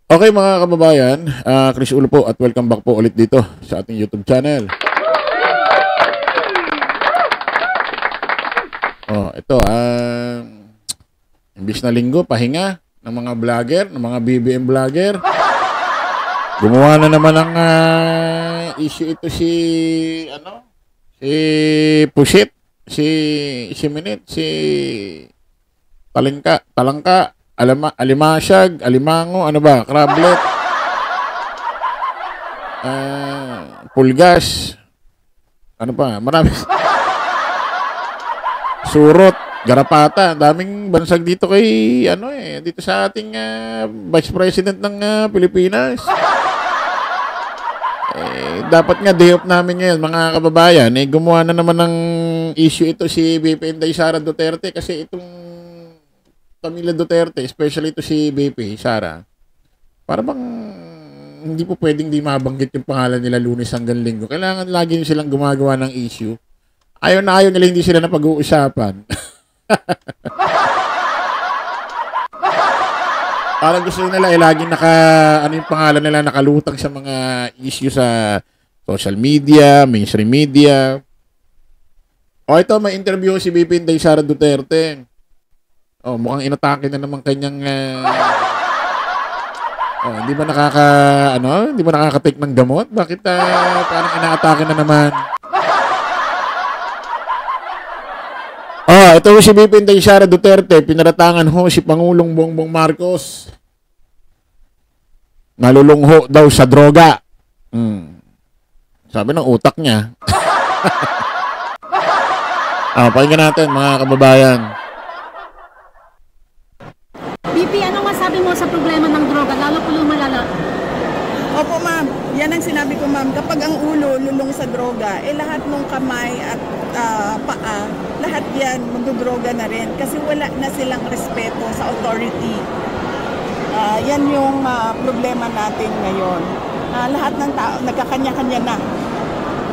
Okay mga kababayan, Chris Ulo po at welcome back po ulit dito sa ating YouTube channel. Ito imbis na linggo, pahinga ng mga vlogger, ng mga BBM vlogger. Gumawa na naman ng issue ito si Pusit, si Minute, si Talangka, Alimasyag, Alimango, ano ba? Crablet. Pulgas. Ano pa? Marami. Surot, Garapata. Daming bansag dito kay dito sa ating Vice President ng Pilipinas. Dapat nga day off namin ngayon, mga kababayan. Gumawa na naman ng issue ito si VP Inday Sara Duterte kasi itong Pamilya Duterte, especially ito si BP, Sara, para bang hindi po pwedeng di mabanggit yung pangalan nila Lunes hanggang Linggo. Kailangan lagi silang gumagawa ng issue. Ayaw na ayaw nila hindi sila na pag-uusapan. Parang gusto nila laging yung pangalan nila nakalutang sa mga issue sa social media, mainstream media. Ito, may interview si BP Inday Sara Duterte. Mukhang inatake na naman kanyang hindi ba hindi ba nakaka-take ng gamot? Bakit parang inaatake na naman? Ito si BP Inday Sara Duterte, pinaratangan si Pangulong Bongbong Marcos. Nalulungho daw sa droga. Sabi ng utak niya. Pakinggan natin mga kababayan. BP, anong masabi mo sa problema ng droga, lalo po lumalala? Opo ma'am, yan ang sinabi ko ma'am. Kapag ang ulo lulong sa droga, lahat ng kamay at paa, lahat yan magdodroga na rin kasi wala na silang respeto sa authority. Yan yung problema natin ngayon. Lahat ng tao, nagkakanya-kanya na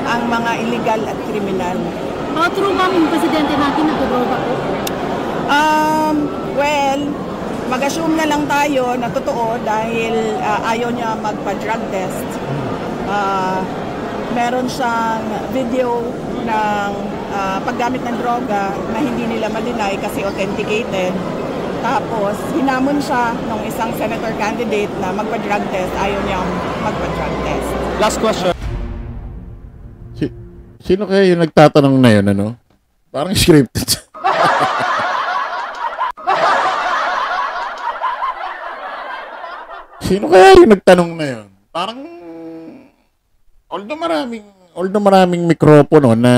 ang mga illegal at kriminal. True ba yung presidente natin nagdodroga po? Well, mag-assume na lang tayo na totoo dahil ayaw niya magpa-drug test. Meron siyang video ng paggamit ng droga na hindi nila ma-deny kasi authenticated. Tapos, hinamon siya ng isang senator candidate na magpa-drug test. Ayaw niyang magpa-drug test. Last question. Sino kaya yung nagtatanong na yun, Parang scripted. Sino kaya yung nagtanong na yun? Parang, although maraming mikropono na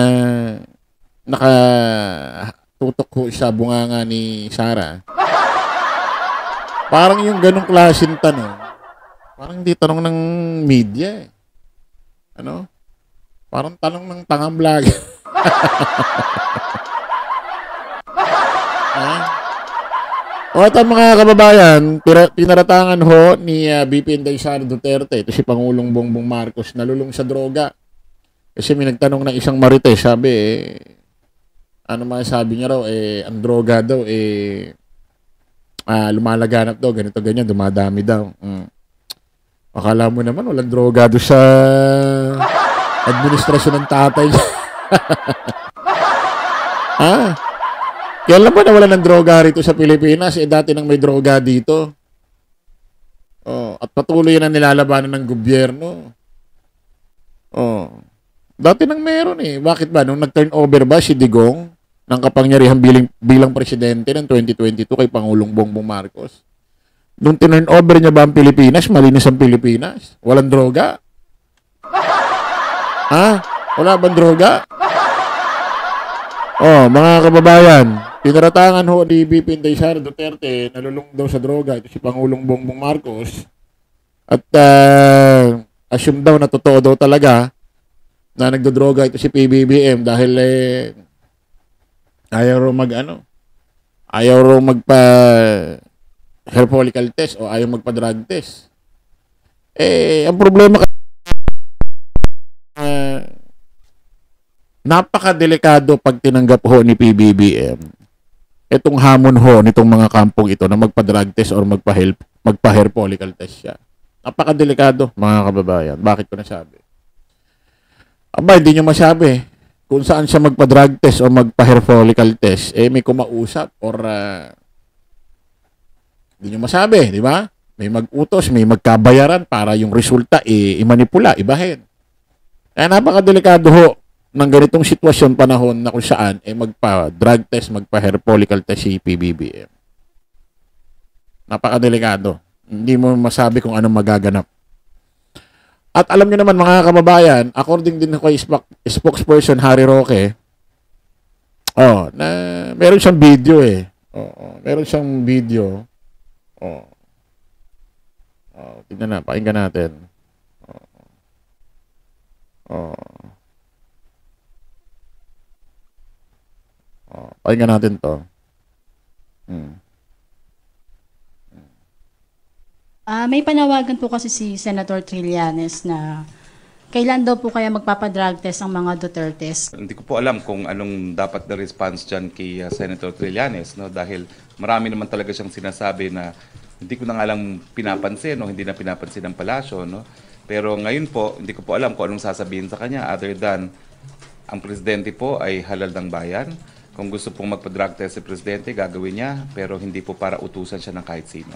nakatutok sa bunganga ni Sara, parang yung ganong klaseng tanong, parang hindi tanong ng media Parang tanong ng tangang vlog. Ito mga kababayan, pinaratangan ni BP Inday Sara Duterte, ito si Pangulong Bongbong Marcos, nalulung sa droga. Kasi may nagtanong ng isang marites, sabi sabi niya raw, ang droga daw, lumalaganap daw, ganito, ganyan, dumadami daw. Akala mo naman, walang droga doon sa administrasyon ng tatay. Kailan ba nawala ng droga rito sa Pilipinas? Dati nang may droga dito. At patuloy na nilalabanan ng gobyerno. Dati nang meron Bakit ba? Nung nag-turn over ba si Digong ng kapangyarihan bilang presidente ng 2022 kay Pangulong Bongbong Marcos? Nung tinurn over niya ba ang Pilipinas? Malinis ang Pilipinas? Walang droga? Wala bang droga? Mga kababayan, pinaratangan ni BP Inday Sara Duterte, nalulung daw sa droga, ito si Pangulong Bongbong Marcos. At assume daw na totoo daw talaga na nagdodroga ito si PBBM dahil ayaw raw magpa hair follicle test o ayaw magpa-drug test. Ang problema napakadelikado pag tinanggap ni PBBM itong hamon nitong mga kampong ito na magpa-drug test or magpa-hair follicle test siya. Napakadelikado, mga kababayan. Bakit ko nasabi? Aba, hindi nyo masabi kung saan siya magpa-drug test o magpa-hair follicle test. Eh, may kumausap or hindi nyo masabi, di ba? May mag-utos, may magkabayaran para yung resulta i-manipula, ibahin. Kaya napakadelikado ho ng ganitong sitwasyon panahon na kung saan magpa-drug test, magpa-hair follicle test si PBBM. Napakadelikado. Hindi mo masabi kung anong magaganap. At alam nyo naman mga kababayan, according din kay spokesperson Harry Roque, na meron siyang video meron siyang video. Tingnan na, pakinggan natin. Pakinggan natin to. May panawagan po kasi si Senator Trillanes na kailan daw po kaya magpapadrug test ang mga Dutertes. Hindi ko po alam kung anong dapat na response dyan kay Senator Trillanes, no? Dahil marami naman talaga siyang sinasabi na hindi ko na nga lang pinapansin o hindi na pinapansin ng palasyo. No? Pero ngayon po, hindi ko po alam kung anong sasabihin sa kanya other than ang presidente po ay halal ng bayan. Kung gusto pong magpa-drug test si presidente, gagawin niya, pero hindi po para utusan siya ng kahit sino.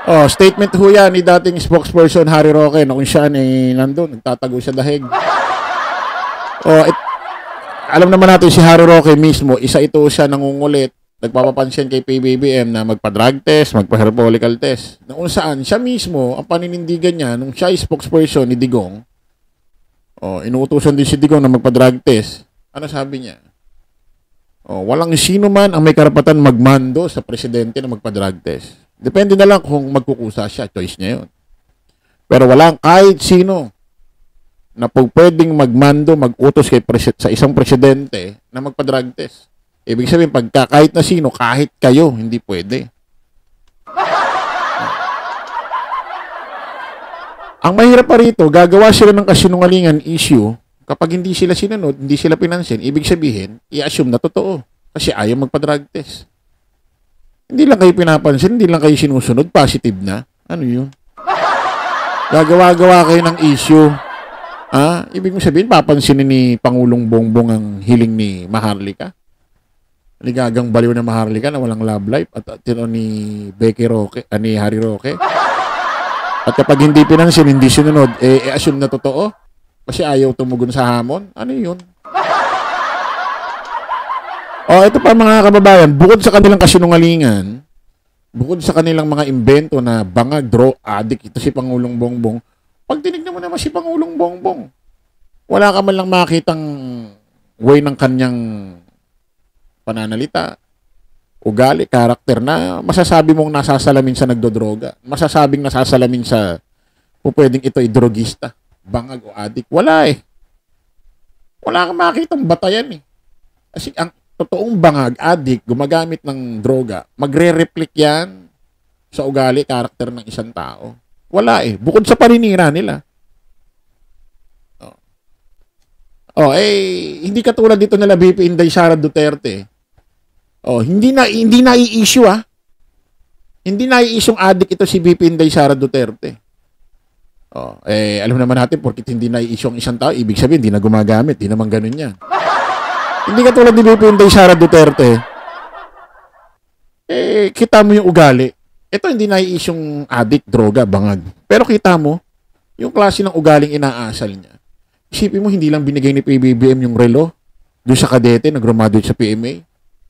Statement ho yan ni dating spokesperson Harry Roque na kung siya nandun, nagtatago sa dahig. Alam naman natin si Harry Roque mismo, isa ito siya nangungulit, nagpapapansin kay PBBM na magpa-drug test, magpa-hair follicle test. Na kung saan siya mismo, ang paninindigan niya, nung siya ay spokesperson ni Digong, inuutusan din si Digong na magpa-drug test. Ano sabi niya? Walang sino man ang may karapatan magmando sa presidente na magpa-drug test. Depende na lang kung magkukusa siya, choice niya yun. Pero walang kahit sino na pwedeng magmando, mag-utos sa isang presidente na magpa-drug test. Ibig sabihin, kahit na sino, kahit kayo, hindi pwede. Ang mahirap pa rito, gagawa sila ng kasinungalingan issue kapag hindi sila sinunod, hindi sila pinansin. Ibig sabihin, i-assume na totoo kasi ayaw magpa-drug test. Hindi lang kayo pinapansin, hindi lang kayo sinusunod, positive na. Ano yun? Gagawa-gawa kayo ng issue. Ibig sabihin, papansinin ni Pangulong Bongbong ang hiling ni Maharlika. Ligagang baliw na Maharlika na walang love life at ni Becky Roque, ni Harry Roque. At kapag hindi pinansin, hindi sinunod, assume na totoo kasi ayaw tumugon sa hamon. Ano yun? Ito pa mga kababayan, bukod sa kanilang kasinungalingan, bukod sa kanilang mga imbento na bangag, addict, ito si Pangulong Bongbong, pag tinignan mo naman si Pangulong Bongbong, wala ka man lang makitang way ng kanyang pananalita, ugali, karakter na masasabi mong nasasalamin sa nagdodroga, masasabing nasasalamin sa pwedeng ito ay drogista, bangag o addict. Wala Wala kang makitang batayan Kasi ang totoong bangag, addict, gumagamit ng droga, magre-reflect yan sa ugali, karakter ng isang tao. Wala bukod sa paninira nila. Hindi katulad dito nila BP Inday Sara Duterte. Hindi na i-issue Hindi na i-issue addict ito si BP Inday Sara Duterte. Alam naman natin porkit hindi na i-issue ang isang tao, ibig sabihin hindi na gumagamit, hindi naman ganun yan. Hindi katulad ni BP Inday Sara Duterte. Kita mo yung ugali. Ito hindi na i-issue addict, droga, bangag. Pero kita mo yung klase ng ugaling inaasal niya. Isipin mo, hindi lang binigay ni PBBM yung relo doon sa kadete na graduate sa PMA.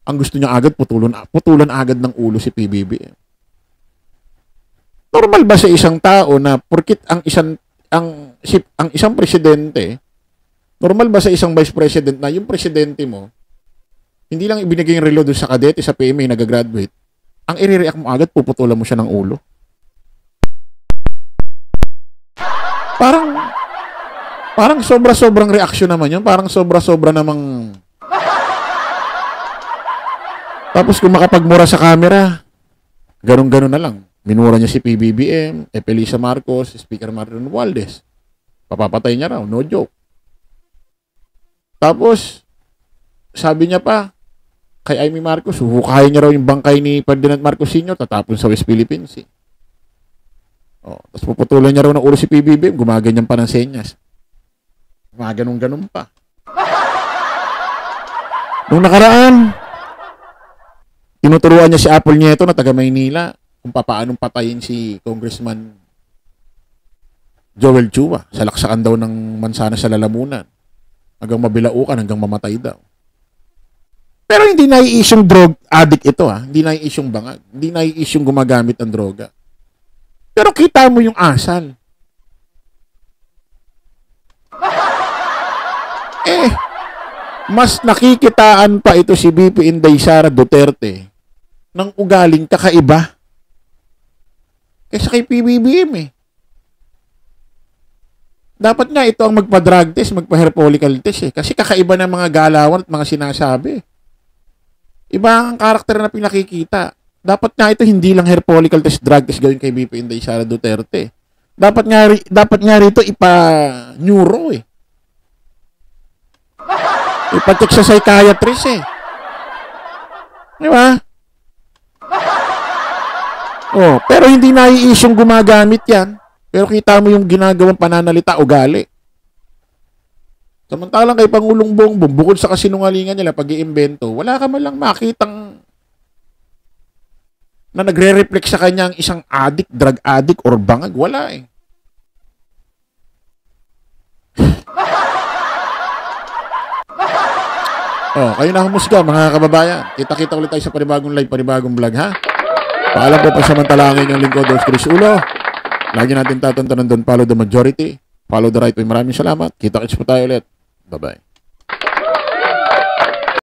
Ang gusto niya agad, putulan agad ng ulo si PBBM. Normal ba sa isang tao na porkit ang isang presidente, normal ba sa isang vice president na yung presidente mo, hindi lang ibinigay yung relo doon sa kadete sa PMA na nag-graduate, ang i-react mo agad, puputulan mo siya ng ulo? Parang sobra-sobrang reaksyon naman yun. Parang sobra-sobra namang... Tapos kung makapagmura sa camera, ganun-ganun na lang. Minura niya si PBBM, Elisa Marcos, Speaker Martin Romualdez. Papapatay niya raw, no joke. Tapos, sabi niya pa, kay Amy Marcos, huhukayin niya raw yung bangkay ni Ferdinand Marcos Sr. tatapon sa West Philippines. Oh, tapos puputulan niya raw ng ulo si PBBM, gumaganyan pa ng senyas. Ganun pa. Nung nakaraan, tinuturuan niya si Apple Nieto na taga Maynila kung paanong patayin si Congressman Joel Chua. Salaksakan daw ng mansana sa lalamunan. Hanggang mabilaukan, hanggang mamatay daw. Pero hindi nai-isyong drug addict ito ha. Hindi nai-isyong bangag. Hindi nai-isyong gumagamit ng droga. Pero kita mo yung asal. Mas nakikitaan pa ito si BP Inday Sara Duterte ng ugaling kakaiba kaysa kay PBBM Dapat nga ito ang magpa-drug test, magpa-hair follicle test Kasi kakaiba ng mga galawan at mga sinasabi. Iba ang karakter na pinakikita. Dapat nga ito hindi lang hair follicle test, drug test gawin kay BP Inday Sara Duterte. Dapat nga rito ipa-neuro ipa-check sa psychiatrist Di ba? Oh, pero hindi nai-isyong gumagamit yan. Pero kita mo yung ginagawang pananalita ugali. Samantalang kay Pangulong Bongbong, bukod sa kasinungalingan nila pag-iimbento, wala ka man lang makitang na nagre-reflect sa kanya ang isang addict, drug addict, or bangag. Wala Oh, kayo na humusga, mga kababayan. Kita-kita ulit tayo sa panibagong live, panibagong vlog, ha? Paalam po pa samantalangin yung lingkod, Dos Chris Ulo. Lagi natin tatantanan doon, follow the majority, follow the right way. Maraming salamat. Kita-kits po tayo ulit. Bye-bye.